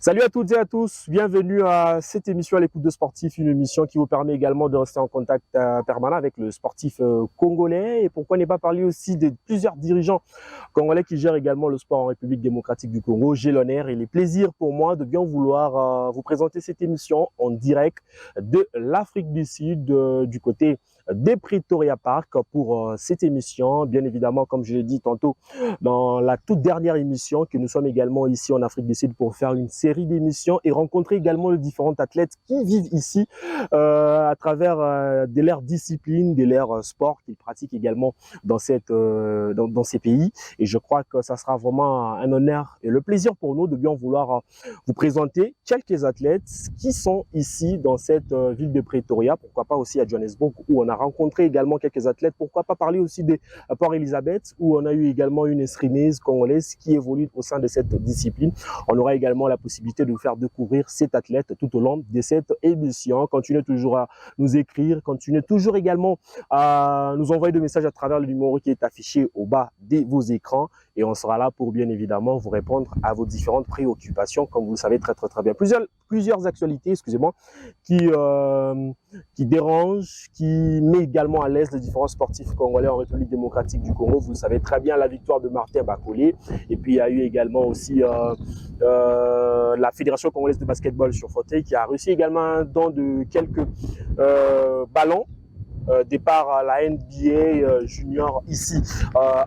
Salut à toutes et à tous, bienvenue à cette émission à l'écoute de Sportif, une émission qui vous permet également de rester en contact permanent avec le sportif congolais et pourquoi ne pas parler aussi de plusieurs dirigeants congolais qui gèrent également le sport en République démocratique du Congo. J'ai l'honneur et les plaisirs pour moi de bien vouloir vous présenter cette émission en direct de l'Afrique du Sud, du côté des Pretoria Park pour cette émission. Bien évidemment, comme je l'ai dit tantôt dans la toute dernière émission, que nous sommes également ici en Afrique du Sud pour faire une série d'émissions et rencontrer également les différents athlètes qui vivent ici à travers de leurs disciplines, de leurs sports qu'ils pratiquent également dans dans ces pays. Et je crois que ça sera vraiment un honneur et le plaisir pour nous de bien vouloir vous présenter quelques athlètes qui sont ici dans cette ville de Pretoria, pourquoi pas aussi à Johannesburg où on a rencontré également quelques athlètes, pourquoi pas parler aussi de Port-Elizabeth où on a eu également une escrimeuse congolaise qui évolue au sein de cette discipline. On aura également la possibilité de vous faire découvrir cet athlète tout au long de cette émission. Continuez toujours à nous écrire, continuez toujours également à nous envoyer des messages à travers le numéro qui est affiché au bas de vos écrans et on sera là pour bien évidemment vous répondre à vos différentes préoccupations, comme vous le savez très bien. Plusieurs actualités, excusez-moi, qui dérangent, qui met également à l'aise les différents sportifs congolais en République démocratique du Congo. Vous le savez très bien, la victoire de Martin Bakolé. Et puis il y a eu également aussi la Fédération congolaise de basketball sur fauteuil qui a reçu également un don de quelques ballons. Départ à la NBA junior ici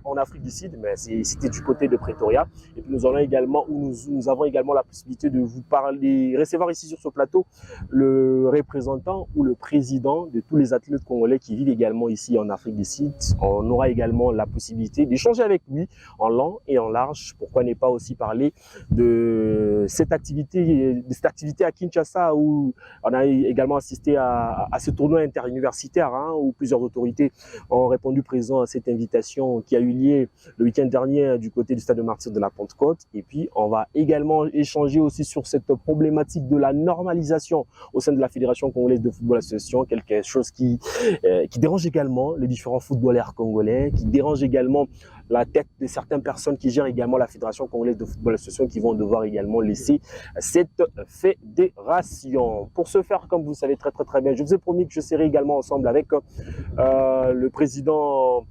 en Afrique du Sud, mais c'était du côté de Pretoria. Et puis nous avons également la possibilité de vous parler, recevoir ici sur ce plateau le représentant ou le président de tous les athlètes congolais qui vivent également ici en Afrique du Sud. On aura également la possibilité d'échanger avec lui en long et en large. Pourquoi ne pas aussi parler de cette activité à Kinshasa où on a également assisté à ce tournoi interuniversitaire où plusieurs autorités ont répondu présent à cette invitation qui a eu lieu le week-end dernier du côté du stade de Martyrs de la Pentecôte. Et puis, on va également échanger aussi sur cette problématique de la normalisation au sein de la Fédération congolaise de football association, quelque chose qui dérange également les différents footballeurs congolais, qui dérange également la tête de certaines personnes qui gèrent également la Fédération congolaise de football association qui vont devoir également laisser cette fédération. Pour ce faire, comme vous le savez très bien, je vous ai promis que je serai également ensemble avec le président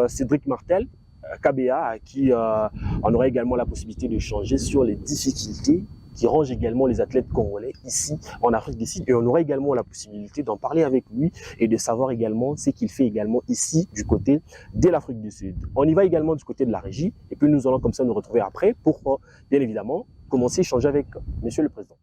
Cédric Martel, KBA, à qui on aura également la possibilité d'échanger sur les difficultés qui rangent également les athlètes congolais ici en Afrique du Sud et on aura également la possibilité d'en parler avec lui et de savoir également ce qu'il fait également ici du côté de l'Afrique du Sud. On y va également du côté de la régie et puis nous allons comme ça nous retrouver après pour bien évidemment commencer à échanger avec Monsieur le Président.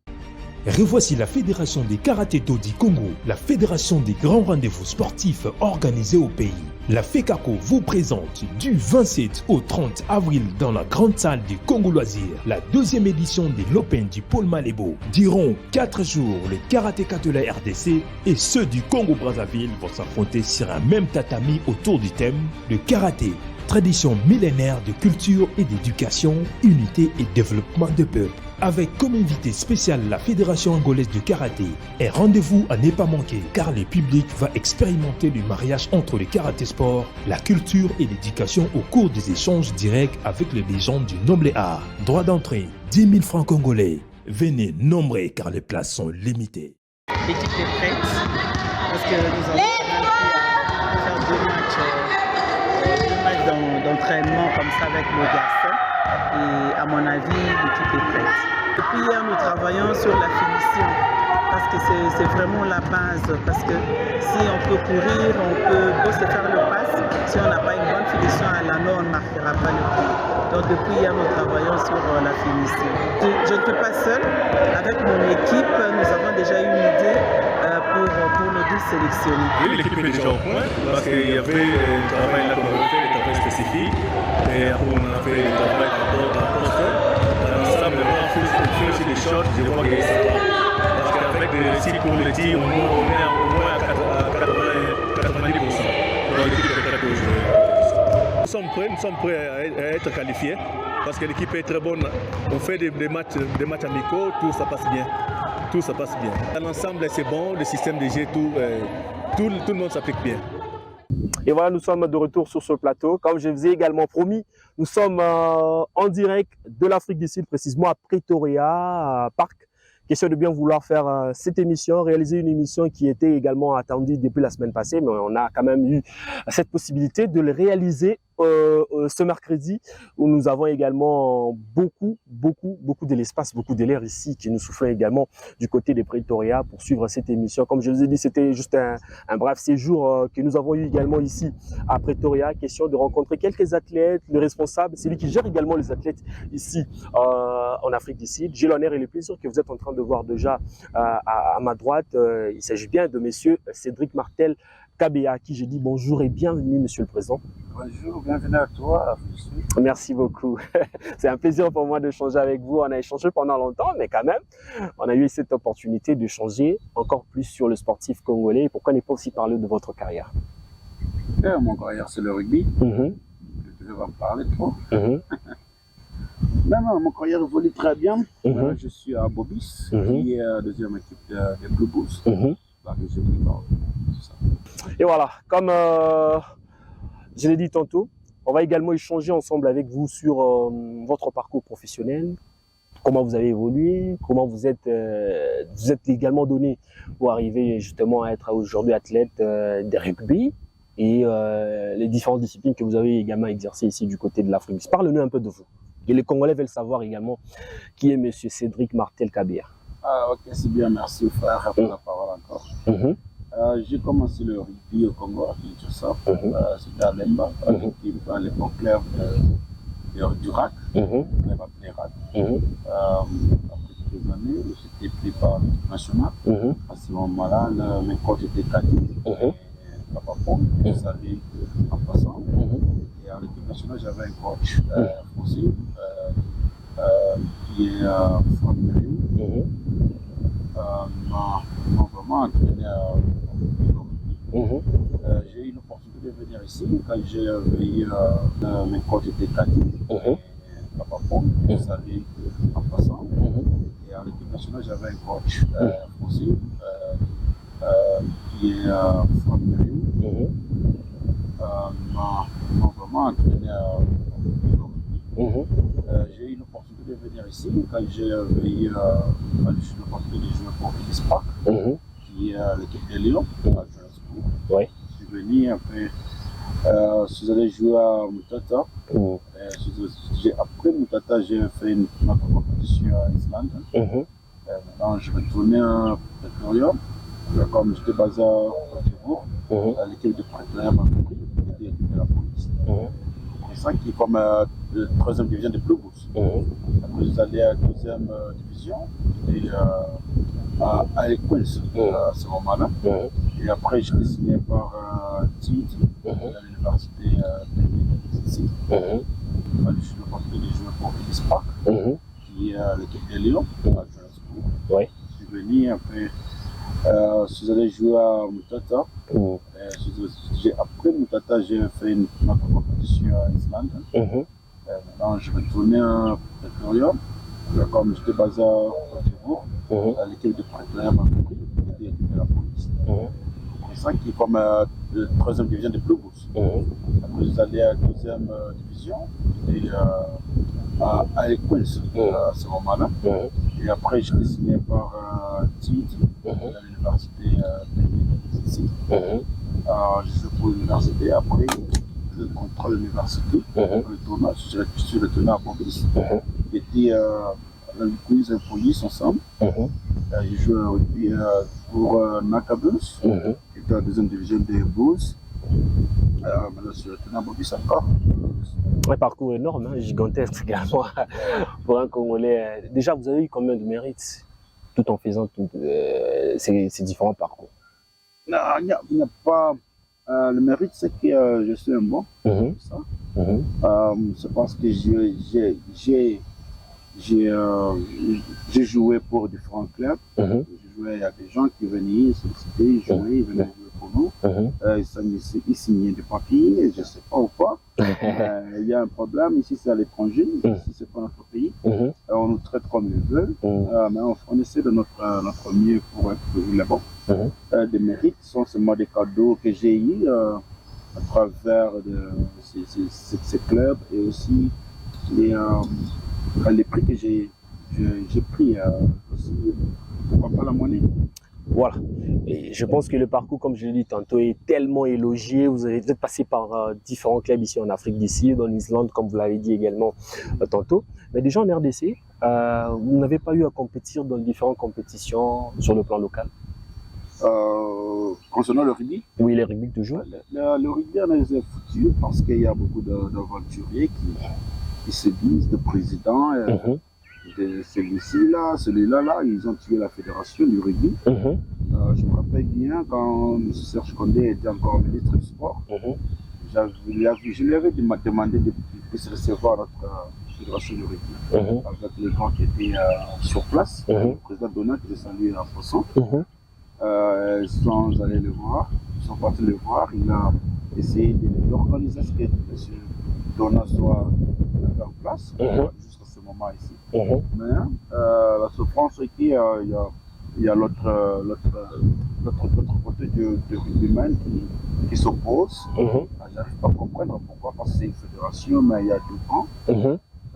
Revoici la Fédération des Karaté-Do du Congo, la fédération des grands rendez-vous sportifs organisés au pays. La FECACO vous présente du 27 au 30 avril dans la grande salle du Congo Loisir, la deuxième édition de l'Open du Paul Malébo. Durant 4 jours, les karatékas de la RDC et ceux du Congo-Brazzaville vont s'affronter sur un même tatami autour du thème « Le karaté, tradition millénaire de culture et d'éducation, unité et développement de peuple ». Avec comme invité spécial la Fédération angolaise de karaté. Et rendez-vous à ne pas manquer car le public va expérimenter le mariage entre le karaté sport, la culture et l'éducation au cours des échanges directs avec les légendes du noble art. Droit d'entrée, 10 000 francs congolais. Venez nombreux car les places sont limitées. L'équipe est prête parce que nous avons faire deux matchs d'entraînement comme ça avec nos garçons. Et à mon avis, l'équipe est prête. Depuis hier, nous travaillons sur la finition parce que c'est vraiment la base. Parce que si on peut courir, on peut se faire le pass. Si on n'a pas une bonne finition à l'anneau, on ne marquera pas le coup. Donc depuis hier, nous travaillons sur la finition. Je ne suis pas seul. Avec mon équipe, nous avons déjà eu une idée pour nos 12 sélectionnés. Oui, l'équipe est déjà au point parce qu'il y avait le travail là qu'on a fait, le travail spécifique. Et on a fait le travail dans poste. Dans l'ensemble, on fait aussi des shots, je vois que c'est bon. Parce qu'avec les 6 pour les tirs, on est au moins à 90%. Donc l'équipe est très bien jouée. Nous sommes prêts à être qualifiés parce que l'équipe est très bonne. On fait des matchs amicaux, tout ça passe bien. Tout ça passe bien. Dans l'ensemble, c'est bon, le système de jeu, tout le monde s'applique bien. Et voilà, nous sommes de retour sur ce plateau. Comme je vous ai également promis, nous sommes en direct de l'Afrique du Sud, précisément à Pretoria, Parc. Question de bien vouloir faire cette émission, réaliser une émission qui était également attendue depuis la semaine passée, mais on a quand même eu cette possibilité de le réaliser ce mercredi, où nous avons également beaucoup de l'espace, beaucoup de l'air ici qui nous souffle également du côté de Pretoria pour suivre cette émission. Comme je vous ai dit, c'était juste un bref séjour que nous avons eu également ici à Pretoria. Question de rencontrer quelques athlètes, le responsable, celui qui gère également les athlètes ici en Afrique du Sud. J'ai l'honneur et le plaisir que vous êtes en train de voir déjà à ma droite. Il s'agit bien de monsieur Cédric Martel Kabea, à qui je dis bonjour et bienvenue, monsieur le président. Bonjour, bienvenue à toi. Merci beaucoup. C'est un plaisir pour moi de changer avec vous. On a échangé pendant longtemps, mais quand même, on a eu cette opportunité de changer encore plus sur le sportif congolais. Et pourquoi ne pas aussi parler de votre carrière? Mon carrière, c'est le rugby. Je vais en parler trop. Non, mon carrière évolue très bien. Je suis à Bobis, qui est la deuxième équipe des Blue Bulls. Et voilà, comme je l'ai dit tantôt, on va également échanger ensemble avec vous sur votre parcours professionnel, comment vous avez évolué, comment vous êtes également donné pour arriver justement à être aujourd'hui athlète de rugby et les différentes disciplines que vous avez également exercées ici du côté de l'Afrique. Parlez-nous un peu de vous. Et les Congolais veulent savoir également qui est monsieur Cédric Martel Kabea. Ah, ok, c'est bien, merci frère pour la parole encore. J'ai commencé le rugby au Congo, à Kinshasa. C'était à Lemba, à l'époque club du RAC, club appelé RAC. Après quelques années, j'étais pris par l'équipe nationale. À ce moment-là, mes coachs étaient Kati, Papa Pong, je savais en passant. Et à l'équipe nationale, j'avais un coach français qui est Franck Mériou. M'a vraiment entraîné j'ai eu l'opportunité de venir ici quand j'ai eu mes coachs étaient Kati, Papa Pong, je savais en passant. Et à l'équipe nationale, j'avais un coach français qui est Franck Mériou. M'a vraiment entraîné j'ai eu l'opportunité de venir ici quand j'ai eu l'opportunité de jouer pour Ellis Park, qui est l'équipe de Lyon, à Johannesburg. Je suis venu, après, je suis allé jouer à Mutata. Après Mutata, j'ai fait une autre compétition à Islande. Maintenant, je retournais à Pretoria. Comme j'étais basé à Côte d'Ivoire, l'équipe de Pretoria m'a compris, qui était l'équipe de la police. C'est ça qui est comme la 3e division des Blue Bulls. Après, je suis allé à la 2e division, j'étais à Equins à ce moment-là. Et après, j'étais signé par TID, à l'université de ici. J'ai eu l'opportunité de jouer pour Ellis Park, qui est l'équipe de Lyon, à Johannesburg. Je suis venu, après, je suis allé jouer à Mutata. Après Mutata, j'ai fait une autre compétition à Islande. Maintenant, je retournais à Pretoria. Comme j'étais basé à Côte d'Ivoire, l'équipe de Pretoria m'a compris, qui était l'équipe de la police. C'est ça qui est comme la 3e division des Blue Bulls. Après, je suis allé à la 2e division, j'étais à Equins à ce moment-là. Et après, j'étais signé par TID, à l'université de ici. Je joue pour l'université. Après le contrat de l'université, le tournoi, je suis retourné à Bobis. J'étais à la Quiz et Police ensemble. J'ai joué au rugby pour Nakabus, qui était la 2e division des Bulls. Maintenant, je suis retourné à Bobis encore. Un parcours énorme, hein, gigantesque également pour un Congolais. Déjà, vous avez eu combien de mérites tout en faisant ces différents parcours? Non, il n'y a pas. Le mérite, c'est que je suis un bon. C'est parce que j'ai joué pour différents clubs. Il y a des gens qui venaient solliciter, jouer, ils venaient jouer pour nous. Ils signaient des papiers, je ne sais pas ou pas. Il y a un problème, ici c'est à l'étranger, ici c'est pas notre pays. On nous traite comme ils veulent, mais on essaie de notre mieux pour être là-bas. Des mérites sont seulement des cadeaux que j'ai eu à travers ces clubs et aussi les prix que j'ai pris. Aussi, pourquoi pas la monnaie. Voilà. Et je pense que le parcours, comme je l'ai dit tantôt, est tellement élogié. Vous êtes passé par différents clubs ici en Afrique d'ici, dans l'Islande, comme vous l'avez dit également tantôt. Mais déjà en RDC, vous n'avez pas eu à compétir dans différentes compétitions sur le plan local? Concernant le rugby? Oui, le rugby toujours. Le rugby, on est foutu parce qu'il y a beaucoup d'aventuriers qui se disent de président. Celui-là, ils ont tué la fédération du rugby. Je me rappelle bien quand M. Serge Condé était encore ministre du sport. Je lui avais demandé de se recevoir notre fédération du rugby avec les gens qui étaient sur place. Le président Donat, que je salue à Poisson. Ils sont allés le voir, ils sont partis le voir. Il a essayé d'organiser ce que M. Donat soit en place jusqu'à ce moment ici. Mais la souffrance est qu'il y a l'autre côté du rugbyman qui s'oppose. J'arrive pas à comprendre pourquoi, parce que c'est une fédération, mais il y a 2 camps.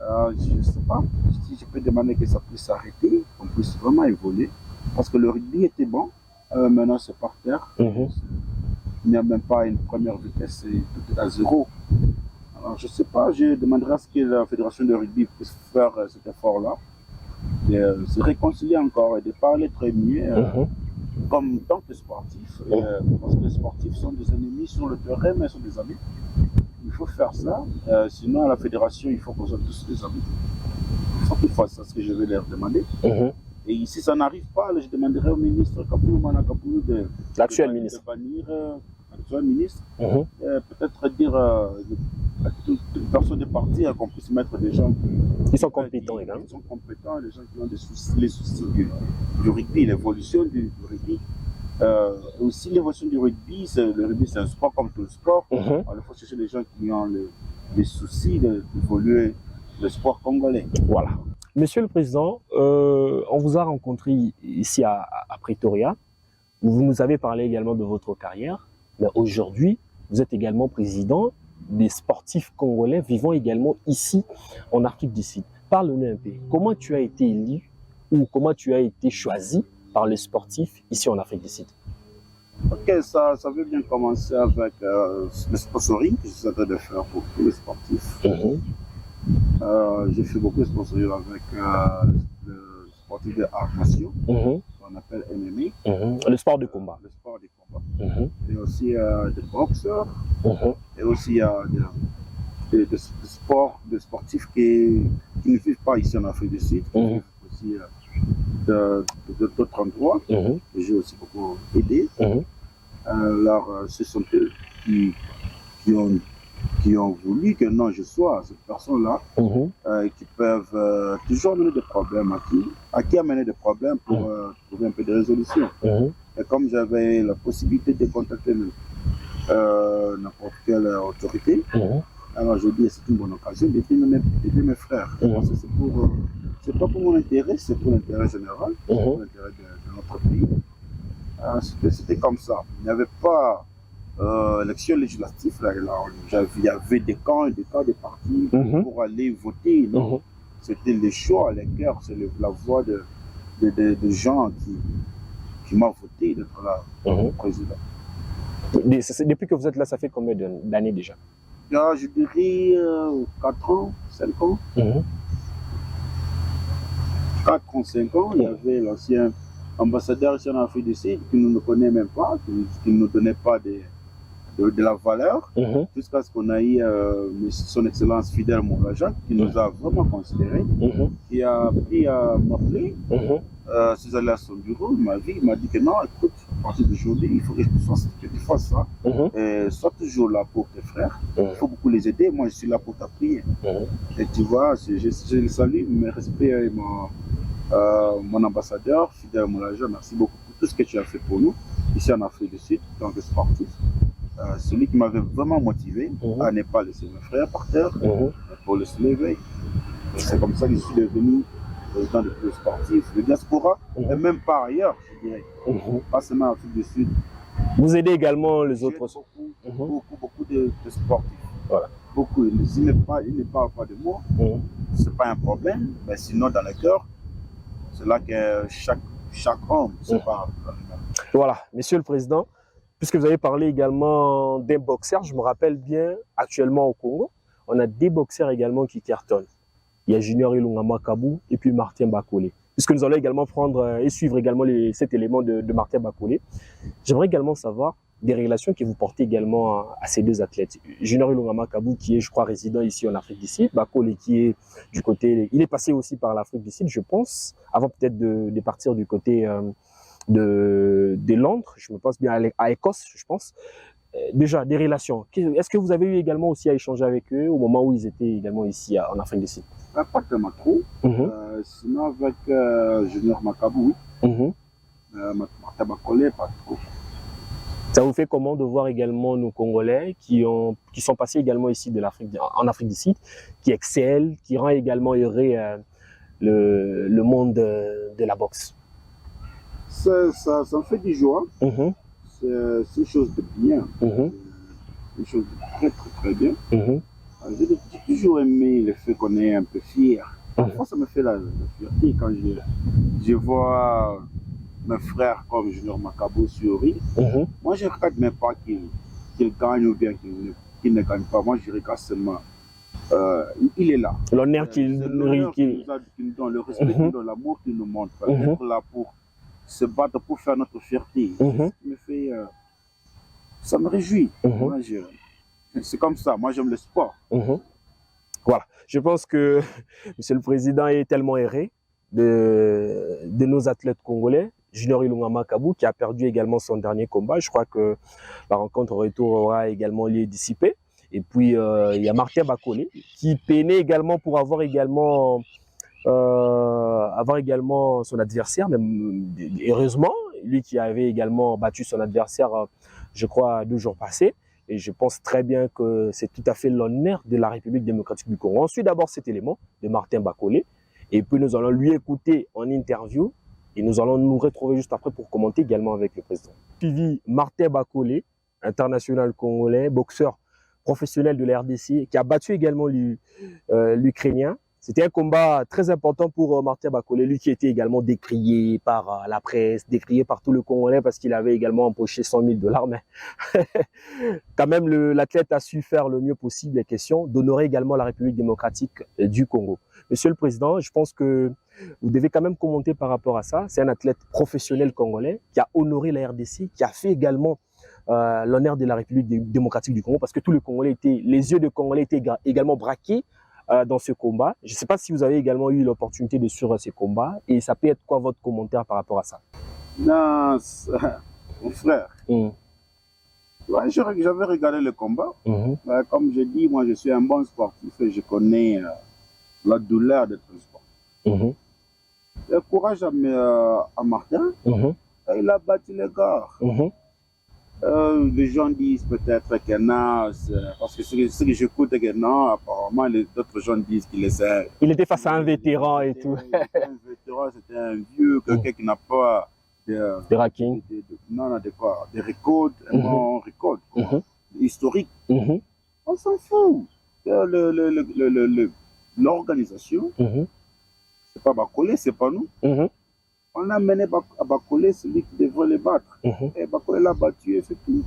Je ne sais pas si je peux demander que ça puisse s'arrêter, qu'on puisse vraiment évoluer. Parce que le rugby était bon, maintenant c'est par terre. Il n'y a même pas une première vitesse, tout est à 0. Alors je ne sais pas, je demanderai à ce que la fédération de rugby puisse faire cet effort-là, de se réconcilier encore et de parler très mieux, comme tant que sportifs. Parce que les sportifs sont des ennemis sur le terrain, mais sont des amis. Il faut faire ça, sinon à la fédération, il faut qu'on soit tous des amis. Il faut qu'ils fassent ça, ce que je vais leur demander. Et si ça n'arrive pas, je demanderai au ministre Kapoulou Mana Kapoulou de bannir l'actuel ministre. Peut-être dire à toute personne de partir qu'on puisse mettre des gens qui sont compétents. Qui sont compétents, les gens qui ont les soucis du rugby, l'évolution du rugby. Aussi l'évolution du rugby, le rugby c'est un sport comme tout le sport. Alors, il faut chercher les gens qui ont les soucis d'évoluer le sport congolais. Voilà. Monsieur le Président, on vous a rencontré ici à Pretoria. Vous nous avez parlé également de votre carrière. Mais aujourd'hui, vous êtes également président des sportifs congolais vivant également ici en Afrique du Sud. Parle-nous un peu. Comment tu as été élu ou comment tu as été choisi par les sportifs ici en Afrique du Sud? Ok, ça veut bien commencer avec le sponsoring que je suis en train de faire pour tous les sportifs. J'ai fait beaucoup de sponsoring avec le sportif de arts martiaux, qu'on appelle MMA. Le sport de combat. Le sport de combat. Et aussi des boxeurs. Et aussi des sportifs qui ne vivent pas ici en Afrique du Sud, qui vivent aussi d'autres endroits. J'ai aussi beaucoup aidé. Alors, ce sont eux qui ont voulu que non, je sois cette personne-là, qui peuvent toujours amener des problèmes à qui amener des problèmes pour trouver un peu de résolution. Et comme j'avais la possibilité de contacter n'importe quelle autorité, alors je dis c'est une bonne occasion d'aider mes frères. Parce que c'est pas pour mon intérêt, c'est pour l'intérêt général, pour l'intérêt de notre pays. C'était comme ça. Il n'y avait pas élection législative, il y avait des camps et des partis pour aller voter. C'était les choix, les cœurs, c'est la voix de gens qui m'ont voté d'être là, président. Depuis que vous êtes là, ça fait combien d'années déjà? Je dirais 4 ans, 5 ans. 4 ans, 5 ans, il y avait l'ancien ambassadeur ici en Afrique du Sud qui ne nous connaît même pas, qui ne nous donnait pas de la valeur, jusqu'à ce qu'on a eu son excellence Fidèle Moulajan, qui nous a vraiment considérés, qui a pris à m'appeler, ses allés à son bureau, il m'a dit que non, écoute, à partir d'aujourd'hui, il faut que tu fasses ça, sois toujours là pour tes frères, il faut beaucoup les aider, moi je suis là pour t'appuyer. Et tu vois, je le salue, mes respects et mon ambassadeur, Fidèle Moulajan, merci beaucoup pour tout ce que tu as fait pour nous, ici en Afrique du Sud, en tant que sportif. Celui qui m'avait vraiment motivé à ne pas laisser mes frères par terre, pour le soulever. C'est comme ça que je suis devenu président de club sportif, de diaspora, et même par ailleurs, je dirais. Pas seulement en Afrique du Sud, Vous aidez également les autres. Beaucoup de sportifs. Voilà. Beaucoup. S'ils ne parlent pas de moi, ce n'est pas un problème. Mais sinon, dans le cœur, c'est là que chaque homme se parle. Voilà, Monsieur le Président, puisque vous avez parlé également d'un boxeur, je me rappelle bien, actuellement au Congo, on a des boxeurs également qui cartonnent. Il y a Junior Ilunga Makabu et puis Martin Bakolé. Puisque nous allons également prendre et suivre également cet élément de Martin Bakolé, j'aimerais également savoir des relations que vous portez également à ces deux athlètes. Junior Ilunga Makabu qui est, je crois, résident ici en Afrique du Sud, Bakolé qui est du côté... Il est passé aussi par l'Afrique du Sud, je pense, avant peut-être de partir du côté de Londres, je me pense bien à Écosse, je pense. Déjà, des relations. Est-ce que vous avez eu également aussi à échanger avec eux au moment où ils étaient également ici en Afrique du Sud? Pas tellement trop. Sinon, avec Junior Makabu, Martin Bakolé, pas trop. Ça vous fait comment de voir également nos Congolais qui sont passés également ici en Afrique du Sud, qui excellent, qui rend également heureux le monde de la boxe? Ça me fait du joie. C'est une chose de bien. C'est une chose de très, très, très bien. J'ai toujours aimé le fait qu'on est un peu fier. Parfois, ça me fait la fierté quand je vois mes frères comme Junior Makabu sourire. Moi, je ne regarde même pas qu'il gagne ou bien qu'il ne gagne pas. Moi, je regarde seulement. Il est là. L'honneur qu'il nous donne, le respect qu'il nous donne, l'amour qu'il nous montre. Être là pour se battre, pour faire notre fierté. Ça me réjouit. C'est comme ça. Moi, j'aime le sport. Voilà. Je pense que Monsieur le Président est tellement erré de nos athlètes congolais. Junior Ilunga Makabu qui a perdu également son dernier combat. Je crois que la rencontre au retour aura également lieu dissipé. Et puis, il y a Martin Bakolé qui peinait également pour avoir également son adversaire. Même, heureusement, lui qui avait également battu son adversaire, je crois, 2 jours passés. Et je pense très bien que c'est tout à fait l'honneur de la République démocratique du Congo. Ensuite, d'abord cet élément de Martin Bakolé. Et puis, nous allons lui écouter en interview. Et nous allons nous retrouver juste après pour commenter également avec le président. Suivi Martin Bakolé, international congolais, boxeur professionnel de la RDC, qui a battu également l'Ukrainien. C'était un combat très important pour Martin Bakolé, lui qui était également décrié par la presse, décrié par tout le Congolais parce qu'il avait également empoché 100 000 $. Mais quand même, l'athlète a su faire le mieux possible les questions, d'honorer également la République démocratique du Congo. Monsieur le Président, je pense que vous devez quand même commenter par rapport à ça. C'est un athlète professionnel congolais qui a honoré la RDC, qui a fait également l'honneur de la République démocratique du Congo parce que tous les Congolais les yeux des Congolais étaient également braqués dans ce combat. Je ne sais pas si vous avez également eu l'opportunité de suivre ce combat et ça peut être quoi votre commentaire par rapport à ça? Non, mon frère, ouais, j'avais regardé le combat. Comme je dis, moi je suis un bon sportif et je connais la douleur d'être sportif. Le courage à Martin, il a battu les gars. Les gens disent peut-être que non, parce que ce que j'écoute que non, apparemment d'autres gens disent qu'il est... Il était face à un vétéran et tout. C'était un vétéran, c'était un vieux, quelqu'un qui n'a pas de ranking. Non, de quoi? Des records, un bon record, historique. On s'en fout. L'organisation, c'est pas Bakolé, c'est pas nous. On a mené à Bakolé celui qui devrait les battre. Et Bakolé l'a battu et c'est tout.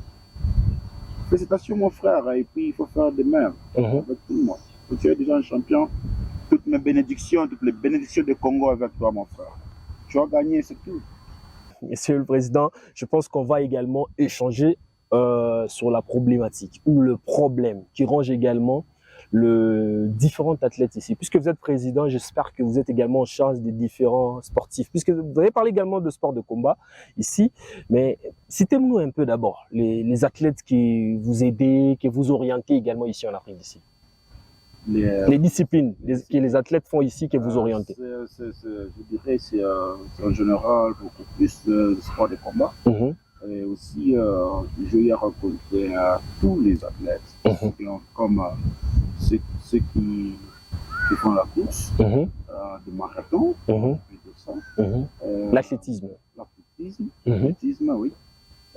Félicitations mon frère. Et puis il faut faire de même avec tout le monde. Tu es déjà un champion. Toutes mes bénédictions, toutes les bénédictions de Congo avec toi mon frère. Tu as gagné, c'est tout. Monsieur le Président, je pense qu'on va également échanger sur la problématique ou le problème qui ronge également différents athlètes ici. Puisque vous êtes président, j'espère que vous êtes également en charge des différents sportifs. Puisque vous avez parlé également de sport de combat ici, mais citez-nous un peu d'abord les athlètes qui vous aident, qui vous orientent également ici en Afrique d'ici. Les disciplines que les athlètes font ici, que vous orientez. Je dirais c'est en général beaucoup plus de sport de combat. Et aussi, je vais rencontrer tous les athlètes, comme ceux qui font la course, de marathon, et tout ça. L'athlétisme. L'athlétisme, oui.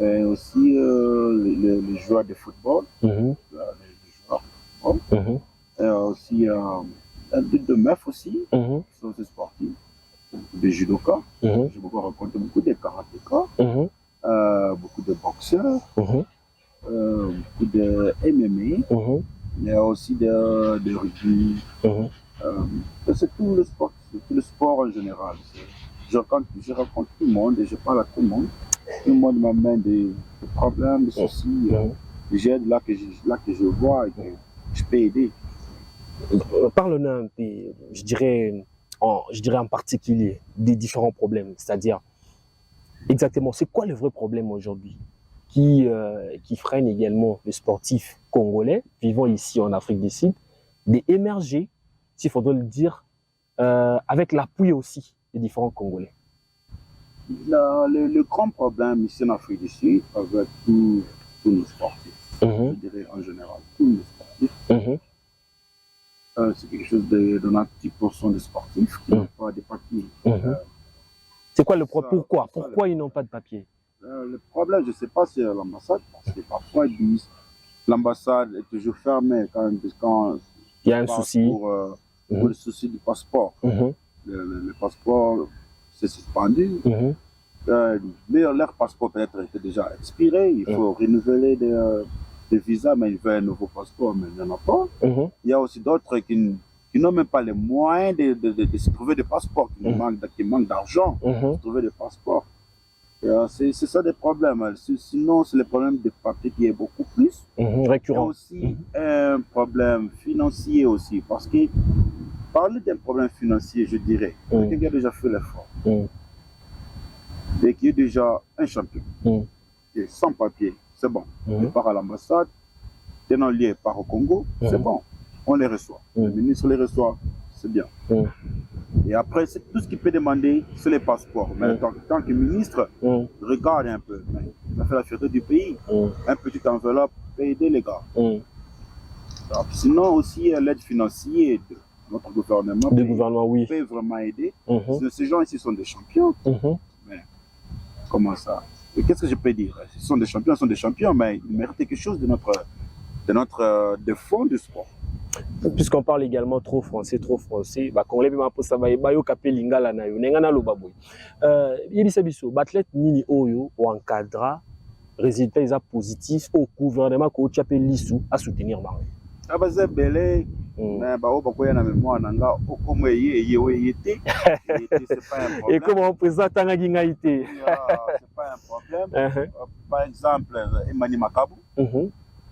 Et aussi les joueurs de football. Les joueurs de football. Et aussi de meufs aussi, qui sont aussi sportifs, des judokas. J'ai beaucoup rencontré beaucoup de karatékas, beaucoup de boxeurs, beaucoup de MMA. Il y a aussi de rugby. C'est tout le sport en général. Je rencontre tout le monde et je parle à tout le monde. Tout le monde m'amène des problèmes, des soucis. J'aide là que je vois et que je peux aider. Parle-nous un peu, je dirais en particulier, des différents problèmes. C'est-à-dire, exactement, c'est quoi le vrai problème aujourd'hui qui freine également les sportifs congolais vivant ici en Afrique du Sud d'émerger, s'il faudrait le dire, avec l'appui aussi des différents Congolais? Le grand problème ici en Afrique du Sud, avec tous nos sportifs, je dirais en général, tous nos sportifs, c'est quelque chose de 90% des sportifs qui n'ont pas de papiers. C'est quoi le problème? Pourquoi ils n'ont pas de papier? Le problème, je ne sais pas, c'est l'ambassade, parce que parfois ils disent l'ambassade est toujours fermée quand il y a un souci. Pour le souci du passeport. Le passeport s'est suspendu. Leur passeport peut-être était déjà expiré. Il faut renouveler des visas, mais il veut un nouveau passeport, mais il n'y en a pas. Il y a aussi d'autres qui n'ont même pas les moyens de se trouver des passeports, qui manquent d'argent pour se trouver des passeports. C'est ça des problèmes. Sinon, c'est le problème des papiers qui est beaucoup plus. Récurrent. Il y a aussi un problème financier aussi, parce que parler d'un problème financier, je dirais, quelqu'un qui a déjà fait l'effort et qui est déjà un champion, et sans papier, c'est bon. Il part à l'ambassade, tenant lié, part au Congo, c'est bon, on les reçoit. Le ministre les reçoit, c'est bien. Et après, tout ce qu'il peut demander, c'est les passeports. Mais tant que ministre, regarde un peu. Il a fait la fierté du pays. Un petit enveloppe peut aider les gars. Alors, sinon aussi, l'aide financière de notre gouvernement peut vraiment aider. Ces gens ici sont des champions. Mais comment ça? Qu'est-ce que je peux dire? Ils sont des champions, mais ils méritent quelque chose de fond du sport. Puisqu'on parle également trop français, bah Congolais bima posa ba yo kapé lingala na yo nenga na loba boy. Yebisa biso batlet nini oyo o encadra résultat isa positif au gouvernement ko tchapé lisu à soutenir bango. Abaza belé mais ba o bakoya na mémoire nanga okomo yete c'est pas un problème. Et comment on présente ngaki ngaité? C'est pas un problème. Par exemple, Emani Makabu.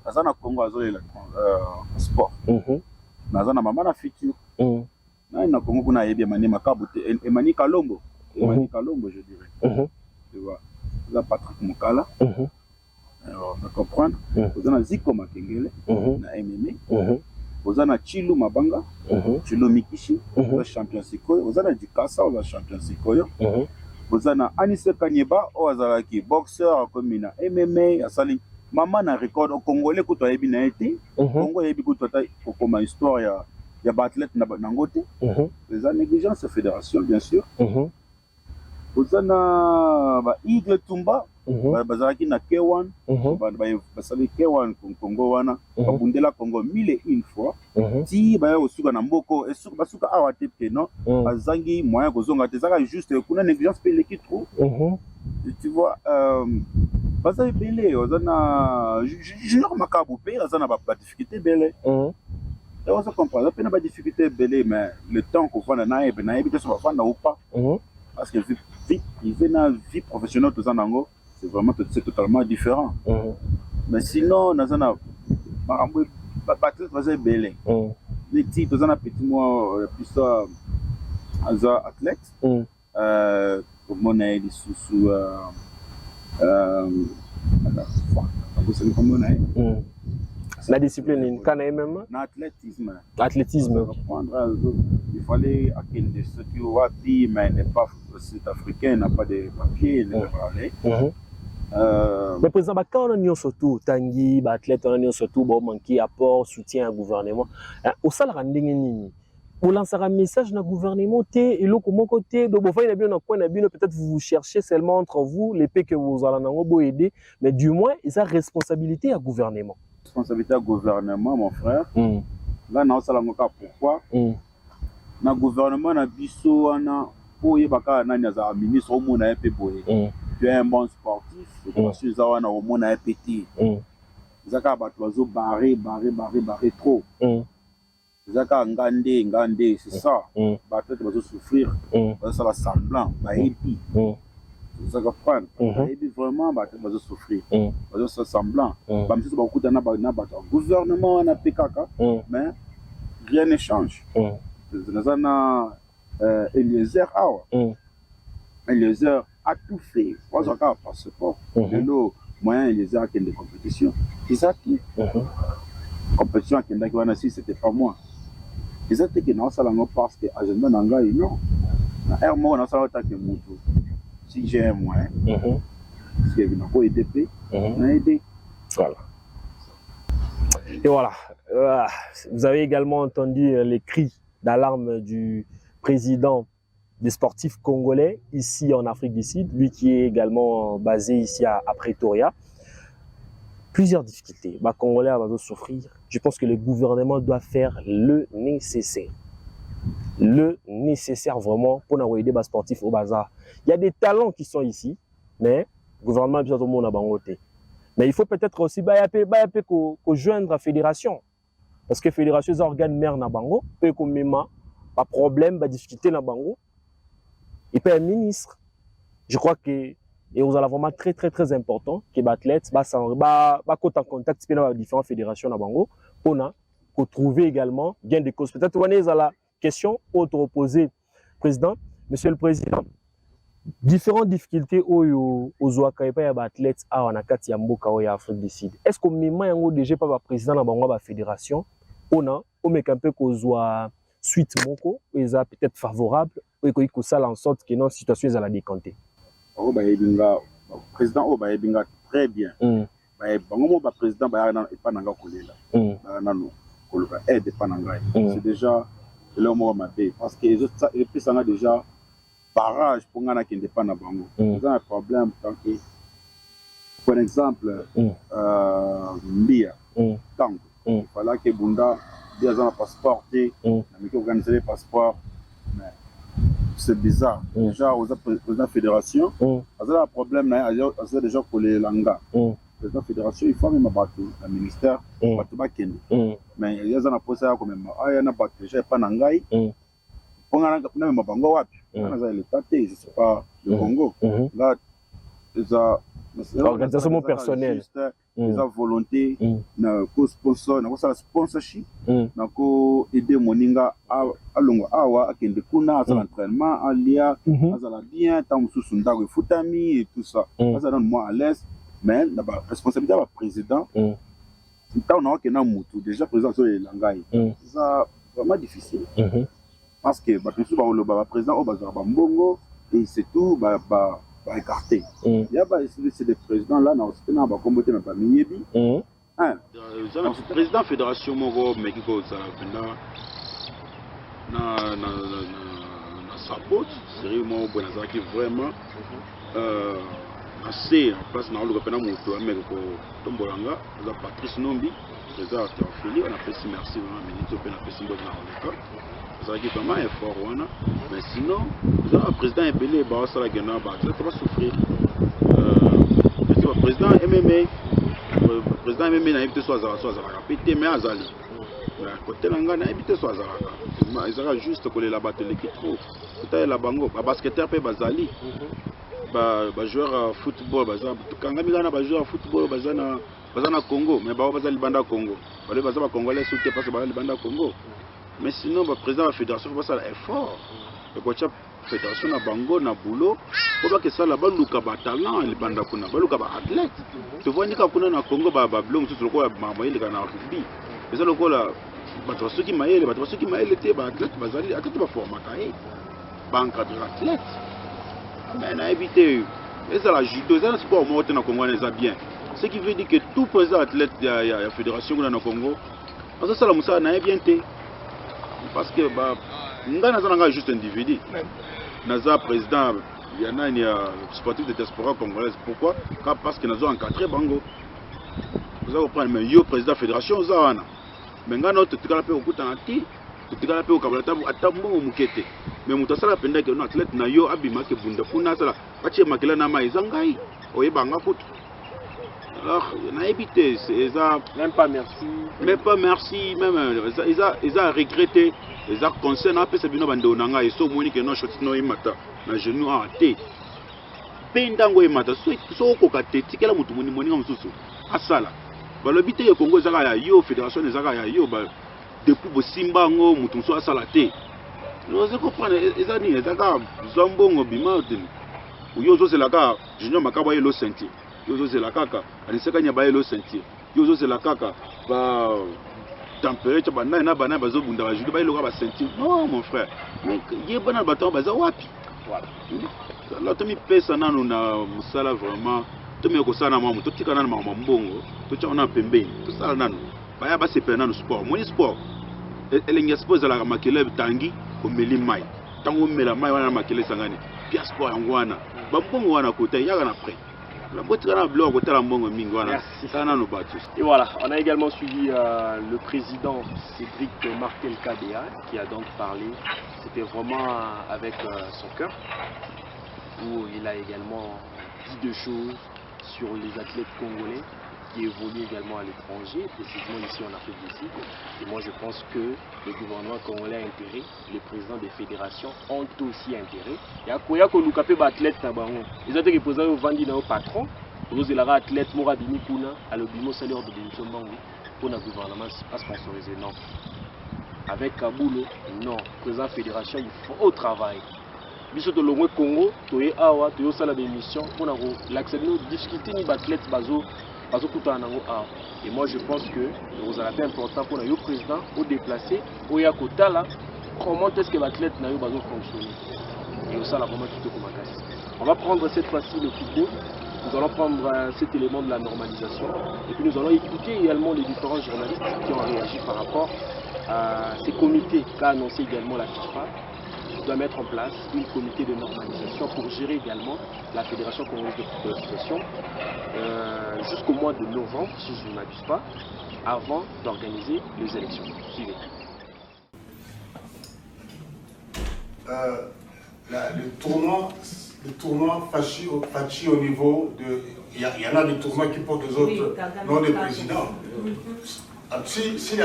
Naza na Congo azolela sport. Naza na mama na futur. Na Congo kuna yebi Emani Makabu te Emani Kalombo. Emani Kalombo je dirais. Tu vois. Là Patrick Mukala. Alors, on va comprendre. Vous avez Ziko Makengele na MMA. Vous avez Chilou Mabanga, Chilou Mikishi, le champion Sikoyo. Vous avez Dikasa, le champion Sikoyo. Vous avez Anise Kanyeba, Ozalaki, boxeur comme MMA, Asali. Maman na record au Congolais que tu as bien été. Congo a bien que tu as histoire ya athlète na Nangote. Les négligence de fédération bien sûr. Vous avez Igle Tumba. Bazalaki na K1, basali K1 Congo wana, babundela Congo 1001 fois. Ti baya osuka na mboko, esuka basuka awa te peno, bazangi moyen kozonga te zaka juste kuna négligence pe l'équipe trop. Tu vois bazali belé ozana junior Makabu pe ozana ba difficulté belé. Et on se comprend, pe na ba difficulté belé mais le temps qu'on va na yebi te so va na ou pas. Parce que vie professionnelle tout ça nango c'est totalement différent. Mais sinon, nous avons un belé. Les petits, nous avons un petit mois plus athlète. Pour mon aide, sous la discipline, l'athlétisme. L'athlétisme. Il fallait à quel de ceux qui ont dit, mais n'est pas sud-africain, n'a pas de papier, ne peut pas aller. Mais président, quand on a surtout Tanguy, athlète, on a surtout manqué apport, soutien au gouvernement. Au salaire, pour lancer un message dans le gouvernement, et le côté, donc peut-être vous cherchez seulement entre vous les pays que vous allez aider, mais du moins, ils ont responsabilité à gouvernement. Responsabilité à gouvernement, mon frère. Là, nous allons pourquoi na gouvernement na biso wana po yebaka nani aza ministre au mona pe boye. Tu es un bon sportif, tu es wana au mona petit. Zaka ba bazo barrer trop. Zaka ngande, c'est ça. Ba peut-être bazo souffrir, ça va semblant, ba epi. Zaka prendre, epi vraiment ba peut-être bazo souffrir. Bazo ça semblant. Ba misi ba kuta na ba gouvernement na pekaka, mais rien ne change. Eliezer Awa. Eliezer a tout fait. Pas encore passeport. Le moyen Eliezer a des compétitions. C'est ça qui compétition qui est si c'était pas moi. C'est ça qui n'a pas parce que agenda n'anga non. Na moi na ça attaque mutu. Si j'ai un moyen. Parce que il n'a pas aidé. On a aidé. Voilà. Et voilà. Vous avez également entendu les cris d'alarme du président des sportifs congolais ici en Afrique du Sud, lui qui est également basé ici à Pretoria. Plusieurs difficultés. Les Congolais vont souffrir. Je pense que le gouvernement doit faire le nécessaire. Le nécessaire vraiment pour nous aider les sportifs au bazar. Il y a des talents qui sont ici, mais le gouvernement a besoin de tout le monde à bangoté. Mais il faut peut-être aussi joindre la fédération. Parce que la fédération est un organe mère na bango, peut comme pas problème, pas difficulté na bango. Et puis un ministre, je crois que et vous allez vraiment très important que les athlètes en contact avec différentes fédérations na bango pour trouver également gain de cause. Peut-être on est à la question autre posée, président, monsieur le président. Différentes difficultés aux athlètes à Nakati Yamboka ou Afrique du Sud. Est-ce que même déjà pas président na bango ba fédération on met un peu qu'on soit suite moko ils a peut-être favorable ou que ça en sorte que non situation est à la décanter. Oh bah président oh bah très bien. Bah bango ba président ba pas nanga kolela. Ba nano koloka aide pas nanga. C'est déjà le mot mabe parce que les plus ça a déjà barrage pour ngana qui ne pas na bango. Ils ont un problème tant que par exemple Mbia Tango. Il fallait que Bunda ait un passeport, mais organiser les passeports. C'est bizarre. Déjà, aux présidents fédération, il y a un problème, il y a déjà pour les langues. La fédération, il faut même battre le ministère, mais il y a un procès quand même. Il y a un battre déjà pas nangai. On a même bango wapi. On a les tâtés, je sais pas le Congo. Là, l'organisation personnelle. Ils ont volonté na co-sponsor na ko sponsorship na ko aider moninga alongo awa akende kuna à l'entraînement alia azala bien tant sous ndako futami et tout ça ça donne moi à l'aise mais la responsabilité du président tant on a que na mutu déjà président sur les langai ça vraiment difficile parce que ba tout ba le président au bazar ba mbongo et c'est tout ba écarté. Il y a des présidents là, dans le combattre mais pas miyebi. Le président fédération Mogo Mexico na support sérieusement bon azaki vraiment assez en place na le pena moto Mexico tombolanga za Patrice Nombi président Théophile on appelle merci vraiment ministre pena pesi ndo na on ça qui vraiment effort mais sinon le président est belé bah ça la gagner ça va souffrir le président MMA président MMA n'a évité soit répété mais azali côté langa n'a évité soit azali ils aura juste coller la battre l'équipe trop tout la bango ba basketteur pe bazali ba joueur football baza kanga migana ba joueur football bazana Congo mais ba bazali banda Congo ba bazaba congolais sauter parce que ba banda Congo. Mais sinon, le président de la fédération fait ça effort. Le coach de la fédération na bango na boulot, pour que ça là-bas luka ba talent les banda kuna, ba luka ba athlète. Tu vois ni ka kuna na Congo ba blong tout le quoi ba maïle na rugby. Mais ça le quoi là, ba to ceux qui maïle te ba athlète ba zali athlète ba format kai. Ba encadrer athlète. Mais na éviter. Et ça la judo, ça c'est pas au monter na Congo ça bien. Ce qui veut dire que tout président athlète de la fédération na Congo, parce que ça la musa na bien te. parce que nga naza juste individu. Naza président il y en a une sportif de diaspora congolaise. Pourquoi? Parce que naza encadré bango. Vous allez prendre mais yo président fédération zawana. Mais nga notre tikala pe okutana ti, tikala pe okabalata atambo mukete. Mais mutasala penda que un athlète na yo abima ke bunda kuna sala. Bache makela na maiza ngai. Oyeba nga foot. Alors, on a évité, même pas merci. Même pas merci, même ils ont regretté, ils ont concerne un peu ce bino bando nanga et so moni que non shoti no imata na genou a té. Pendango imata so ko kate tikela mutu moni moni ngamususu asala. Ba lobité yo Congo zaka ya yo fédération zaka ya yo ba depuis bo simba ngo mutu so asala té. Nous se comprendre ezani ezaka zombongo bima yo zo selaka junior makaba yelo senti. Yozo c'est la caca, aniseka nyabaye lo sentir. Yozo c'est la caca, ba température na bana bazo bunda ba judo ba lo ba sentir. Non mon frère, mais yé bana baton baza wapi. Voilà. Là to mi pesa nanu na musala vraiment. To mi ko sana mamu, to tika nanu mamu mbongo, to cha ona pembeni. To sala nanu. Ba ya ba se pena no sport. Moni sport. Elenga sport za la makele tangi ko meli mai. Tango mela mai wana makele sangani. Pia sport yangwana. Ba mbongo wana kota yaga na près. Et voilà, on a également suivi le président Cédric Martel KDA qui a donc parlé. C'était vraiment avec son cœur, où il a également dit deux choses sur les athlètes congolais qui évoluent également à l'étranger, précisément ici en Afrique du Sud. Et moi je pense que le gouvernement congolais a intérêt, les présidents des fédérations ont aussi intérêt. Il y a quoi que nous capons athlètes tabango. Ils ont été représentés au Vandi dans le patron. Nous avons athlète Morabini Kuna à l'obimo salaire de démission bango pour le gouvernement pas sponsorisé non. Avec Kaboulou non, président fédération il faut travail. Biso to longwe Congo, to e awa, to yo sala d'émission pour l'accepter nos difficultés ni athlètes bazo et moi je pense que vous avez important pour le président au déplacer au yakota là comment est-ce que l'athlète n'a eu besoin de fonctionner et ça là vraiment tout comme on va prendre cette fois-ci le football, nous allons prendre cet élément de la normalisation et puis nous allons écouter également les différents journalistes qui ont réagi par rapport à ces comités qu'a annoncé également la FIFA. Doit mettre en place un comité de normalisation pour gérer également la Fédération congolaise de football association jusqu'au mois de novembre, si je ne m'abuse pas, avant d'organiser les élections. Suivez. Le tournoi Fachi au niveau de... Il y en a des tournois qui portent des autres noms des présidents. Si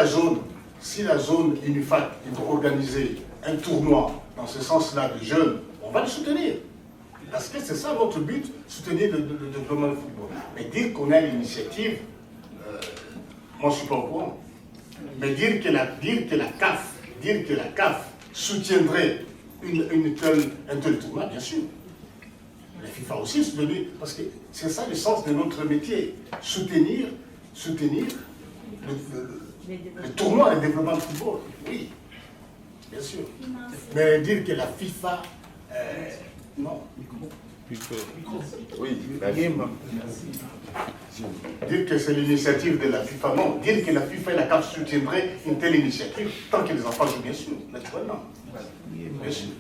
la zone UNIFAC veut organiser un tournoi dans ce sens-là de jeunes, on va le soutenir. Parce que c'est ça notre but, soutenir le développement du football. Mais dire qu'on a l'initiative, moi je ne suis pas au courant. Mais dire que la CAF soutiendrait un tel tournoi, bien sûr. La FIFA aussi soutenir, parce que c'est ça le sens de notre métier. Soutenir le tournoi, le développement du football, oui. Bien sûr. Mais dire que la FIFA... non. Oui, la game. Dire que c'est l'initiative de la FIFA, non. Dire que la FIFA et la CAF soutiendraient une telle initiative, tant que les enfants jouent, bien sûr. Naturellement. Bien sûr.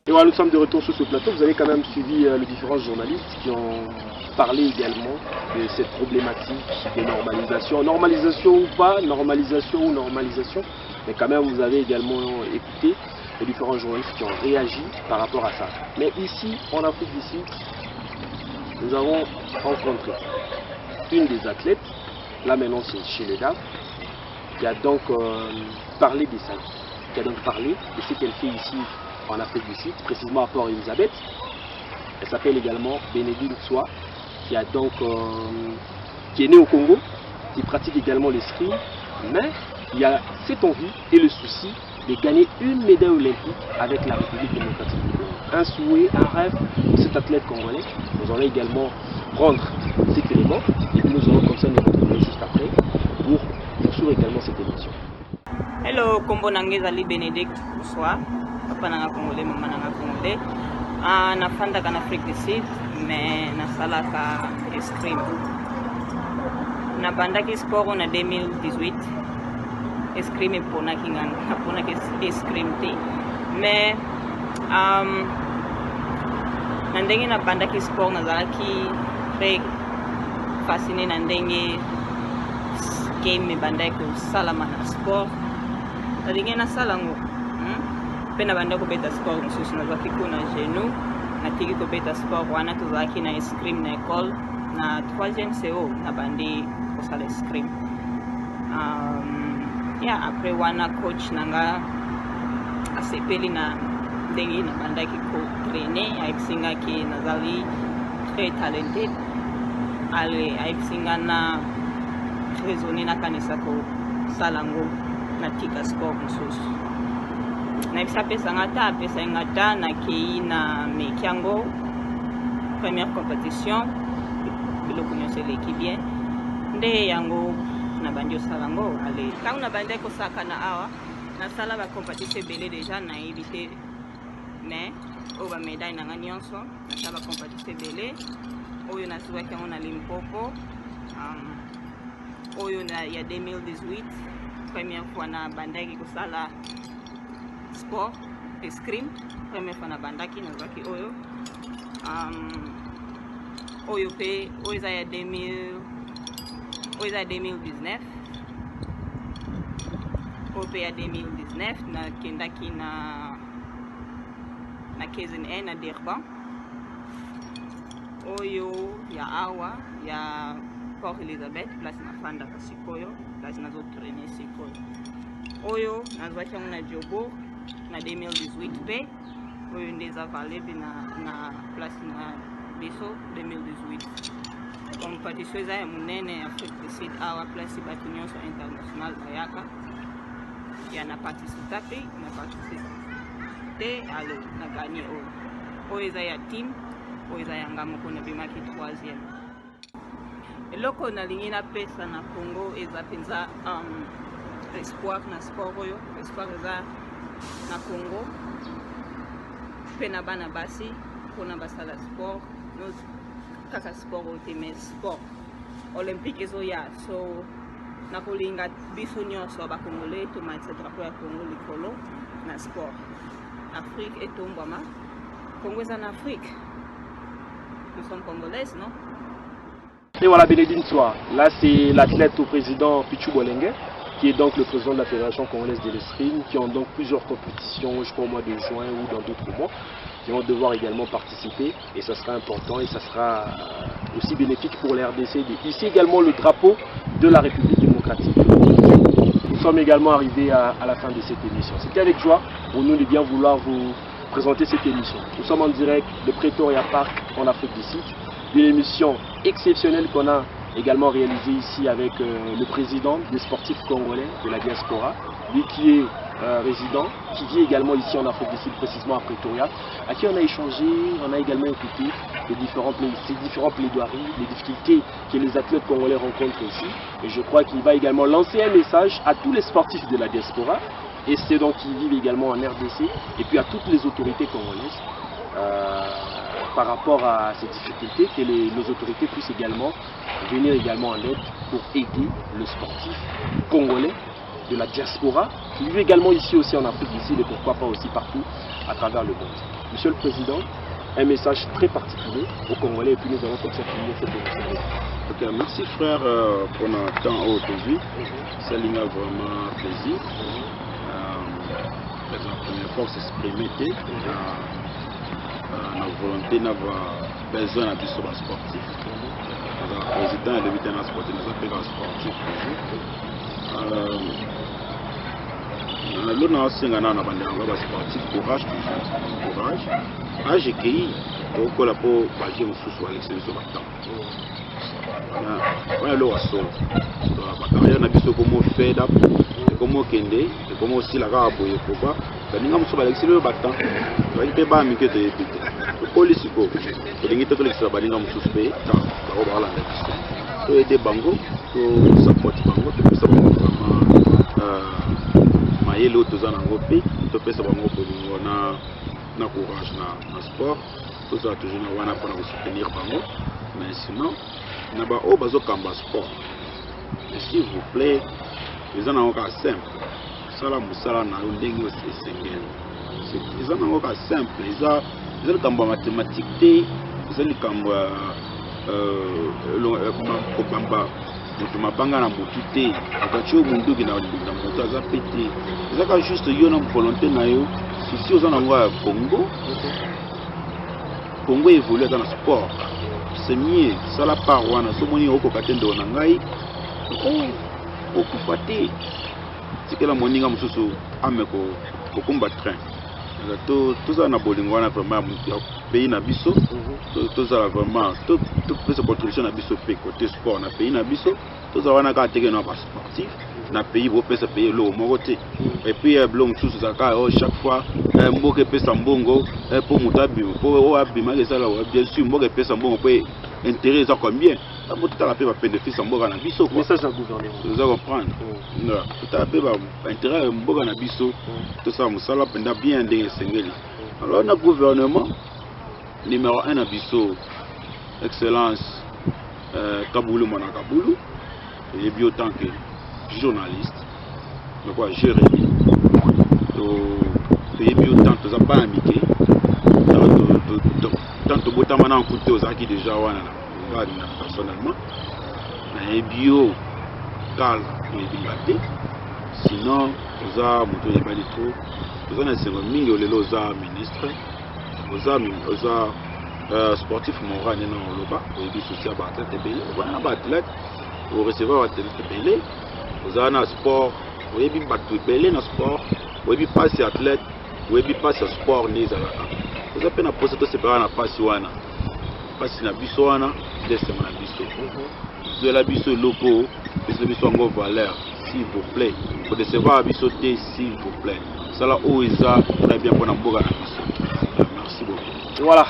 Et voilà, nous sommes de retour sur ce plateau. Vous avez quand même suivi les différents journalistes qui ont parlé également de cette problématique de normalisation. Normalisation ou pas, normalisation ou normalisation. Mais quand même, vous avez également écouté les différents journalistes qui ont réagi par rapport à ça. Mais ici, en Afrique du Sud, nous avons rencontré une des athlètes, là maintenant c'est chez le DAF, qui a donc parlé de ça, qui a donc parlé de ce qu'elle fait ici en Afrique du Sud, précisément à Port-Elizabeth. Elle s'appelle également Bénédicte Soa, qui a donc qui est née au Congo, qui pratique également l'escrime, mais il y a cette envie et le souci de gagner une médaille olympique avec la République démocratique du Congo. Un souhait, un rêve de cet athlète congolais. Nous allons également prendre cet élément et puis nous allons comme ça nous retrouver juste après pour poursuivre également cette émission. Hello, Kombo Nangezali Bénédicte Soa, papa nanga congolais, maman nanga congolais. Nafanda en Afrique du Sud, mais nasalaka escrime. Nabandaki sport en 2018. escrime pona kinganga pona ke escrime te mais na ndenge na bandaki sport nazalaki très fasciné na ndenge game bandaki kosalama na sport nalingi nasala ngo mpe na bandaki kobeta sport mosusu nazwaki ko na genou natiki kobeta sport wana tozalaki na escrime na école na 3e CO na bandi kosala escrime après wana coach nanga asepeli na ndenge na bandaki kotraine ayebisingaki nazali très talented ayebisinga na raisonne nakanisa kosala ngo natika sport mosusu nayebisa apesanga ta nakei na meki yango première compétition biloko nyonso eleki bien nde yango nabandi osala ngo ale ntango nabandi kosakana awa nasala bacompétition ebele déjà nayebi te mais oyo bamédaille nanga nyonso nasala bacompétition ebele oyo nazwaki yango na Limpopo oyo ya 2018 première fois na bandaki kosala sport escrime première fois na bandaki nazwaki oyo oyo pe oyo eza ya 2019 oyo pe ya 2019 nakendaki na KZN na Durban oyo ya awa ya Port Elizabeth place nafandaka sikoyo place nazotraine sikoyo oyo nazwaki yango na Jobour na 2018 pe oyo nde eza valebi na place na biso 2018 compétition eza ya monene Afrique du Sud awa place bato nyonso international bayaka ya na participa pe na participe te alo na gagné oyo eza ya team oyo eza yanga moko nabimaki 3e eloko nalingi napesa na Congo eza mpenza espoir na sport oyo espoir eza na Congo mpe na bana basi mpona basala sport kaka sport oyo te mais sport olympique ezoya so nakolinga biso nyonso bakongolais tomatisa drapeau ya Congo likolo na sport Afrique etombwama Congo eza na Afrique nous sommes congolaises non. Et voilà, Bénédine Soa, là c'est l'athlète au président Pichu Bolenge, qui est donc le président de la Fédération congolaise de l'escrime, qui ont donc plusieurs compétitions, je crois au mois de juin ou dans d'autres mois, qui vont devoir également participer, et ça sera important et ça sera aussi bénéfique pour les RDC. Ici également le drapeau de la République démocratique. Nous sommes également arrivés à la fin de cette émission. C'était avec joie pour nous de bien vouloir vous présenter cette émission. Nous sommes en direct de Pretoria Park en Afrique du Sud, une émission exceptionnelle qu'on a également réalisée ici avec le président des sportifs congolais de la diaspora, lui qui est résident, qui vit également ici en Afrique du Sud, précisément à Pretoria, à qui on a échangé, on a également écouté ces différentes plaidoiries, les difficultés que les athlètes congolais rencontrent ici. Et je crois qu'il va également lancer un message à tous les sportifs de la diaspora, et c'est donc qui vivent également en RDC, et puis à toutes les autorités congolaises, par rapport à ces difficultés, que nos autorités puissent également venir également en aide pour aider le sportif congolais de la diaspora, qui vit également ici aussi en Afrique du Sud et pourquoi pas aussi partout à travers le monde. Monsieur le Président, un message très particulier aux Congolais et puis nous allons comme ça finir cette émission. Ok, merci frère pour notre temps aujourd'hui. Ça m'a vraiment plaisir. La première fois que s'exprimer, la volonté d'avoir besoin de ce sportif. Le président est devenu un sportif, nous avons un sportif toujours. L'on a sportif, courage toujours, courage. J'ai accueilli au la peau, j'ai un sous à l'excellence de temps. On a l'eau à sauve. Ma carrière n'a pas comment faire, comment kende, comment aussi la rare pour y pouvoir. Quand nous sommes à l'excellence de temps, on ne peut pas m'inquiéter de répéter. Le police, il faut que l'excellence de temps soit suspect, on va voir la question. Pour aider Bango, pour supporter Bango, pour supporter vraiment. Et l'autre dans le pays, tout peut savoir qu'on a courage dans le sport, tout ça toujours pour soutenir Bango, mais sinon, on a besoin de sport. S'il vous plaît, ils en ont qu'à simple. Ça là, Moussala n'a eu dingue aussi single. Ils en ont qu'à simple. Ils ont le cambo mathématique, ils ont le cambo mapanga na motu te okati oyo munduki na moto aza pete ezaka juste yo na volonté na yo susi oza nango ya Congo évolue dans le sport c'est mieux sala part wana somoni okoka te ndeko na ngai okufa te tikela moninga mosusu ame kokumba train tozala na bolingo wana vraiment pays na biso tozala vraiment topesa contribution na biso pe côté sport na pays na biso tozala wana kaka teke na basportif na pays bopesa pays eloko moko te et puis biloko mosusu ezalaka chaque fois mboka epesa mbongo mpo moto abima mpo oyo abimaki ezala bien sûr mboka epesa mbongo mpo intérêt eza combien totala mpe bapénéfice ya mboka na biso message ya gouvernement oza comprendre totala mpe baintérêt ya mboka na biso tosala mosala mpenza bien ndenge esengeli alors na gouvernement numéro 1 na biso excellence Kabulu mwana Kabulu eyebi autant que journaliste lokwa Jérémy toyebi autant toza bana mike tant tobotama na nkute ozalaki déjà wana na personnellement nayebi yo kala oyebinga te sinon oza moto oyebani trop oza na esengo mingi olelo oza ministre oza sportif moral nena oloba oyebi souci ya baathlète ebele owana na baathlète orecevoir baathlète ebele oza na sport oyebi bato ebele na sport oyebi pasi ya athlète oyebi pasi ya sport nde ezalaka oza mpe na posa tosepelaka na pasi wana pasi na biso wana desema na biso zwela biso eloko pesa biso yango valeur s'il vous plaît kodecevoir biso te s'il vous plaît sala oyo eza très bien mpona mboka na biso merci beaucoup. Voilà.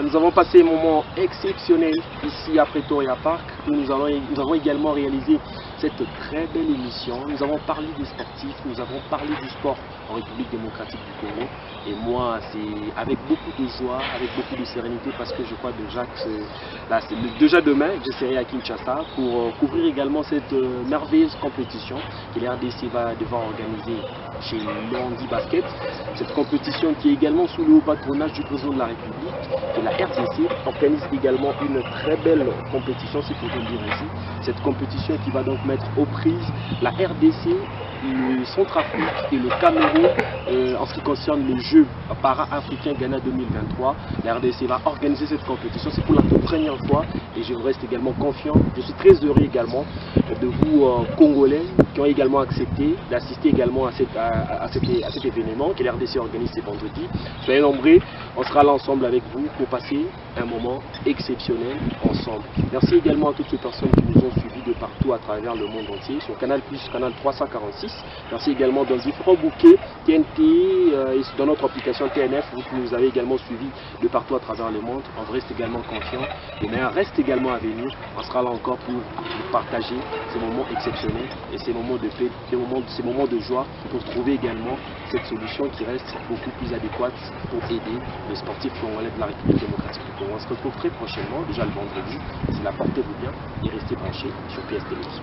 Nous avons passé un moment exceptionnel ici à Pretoria Park où nous avons également réalisé cette très belle émission. Nous avons parlé des sportifs, nous avons parlé du sport en République démocratique du Congo. Et moi, c'est avec beaucoup de joie, avec beaucoup de sérénité parce que je crois déjà que déjà demain, je serai à Kinshasa pour couvrir également cette merveilleuse compétition que la RDC va devoir organiser chez Lundi Basket. Cette compétition qui est également sous le haut patronage du président de la République. Et la RDC organise également une très belle compétition, c'est pour le dire aussi. Cette compétition qui va donc mettre aux prises la RDC, le Centrafrique et le Cameroun en ce qui concerne les Jeux para-africains Ghana 2023. La RDC va organiser cette compétition, c'est pour la toute première fois et je reste également confiant. Je suis très heureux également de vous Congolais qui ont également accepté d'assister également à cet événement que la RDC organise ce vendredi. Soyez nombreux, on sera là ensemble avec vous pour passer un moment exceptionnel ensemble. Merci également à toutes ces personnes qui nous ont suivis de partout à travers le monde entier sur Canal+, Canal 346. Merci également dans différents bouquets TNT et dans notre application TNF, vous qui nous avez également suivis de partout à travers le monde. On reste également confiant. Les meilleurs restent également à venir. On sera là encore pour partager ces moments exceptionnels et ces moments de paix, ces moments de joie pour trouver également cette solution qui reste beaucoup plus adéquate pour aider les sportifs congolais de la République démocratique du Congo. On se retrouve très prochainement, déjà le vendredi. C'est la portez-vous bien et restez branchés sur PS Télévision.